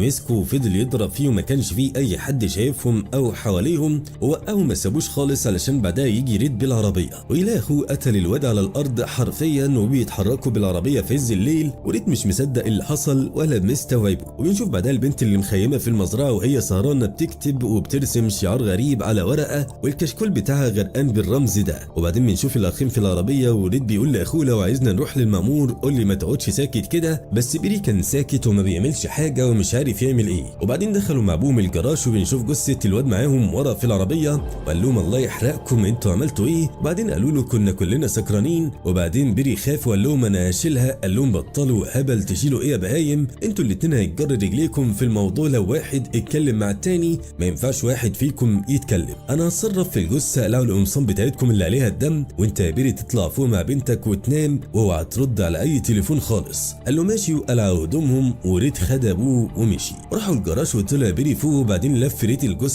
مسكه وفضل يضرب فيه وما كانش فيه اي حد شايفهم او حواليهم، ووقعهم ما سابوش خالص علشان بعدها يجي ريد بالعربيه ويلاقي اخوه قتل الواد على الارض حرفيا وبيتحركوا بالعربيه في عز الليل، وريد مش مصدق اللي حصل ولا مستوعبه. وبنشوف بعدها البنت اللي مخيمه في المزرعه وهي سهرانه بتكتب وبترسم شعار غريب على ورقه والكشكول بتاعها غرقان بالرمز ده. وبعدين بنشوف الاخين في العربيه وريد بيقول لاخوه لو عايزنا نروح للمأمور قول لي ما تقعدش ساكت كده، بس بيري كان ساكت وما بيعملش حاجه ومش عارف يعمل ايه. وبعدين دخلوا مع ابوهم الجراج وبنشوف جثه الواد معاهم ورا في العربيه، وقال لهم الله يحرقكم انتوا عملتوا ايه؟ وبعدين قالوا له كنا كلنا سكرانين. وبعدين بيري خاف وقال لهم انا هشيلها، قال لهم بطلوا هبل تشيلوا ايه يا بهايم، انتوا الاتنين هيتجر رجليكم في الموضوع لو واحد اتكلم مع التاني، ما ينفعش واحد فيكم يتكلم، انا هتصرف في الجثه اقلعوا القمصان بتاعتكم اللي عليها الدم، وانت يا بيري تطلع فوق مع بنتك وتنام واوعى ترد على اي تليفون خالص. قال له ماشي، وقلعوا هدومهم وريد خد ابوه ومشي. راحوا الجراج وطلع بيري فوق وبعدين لف ريد الجثه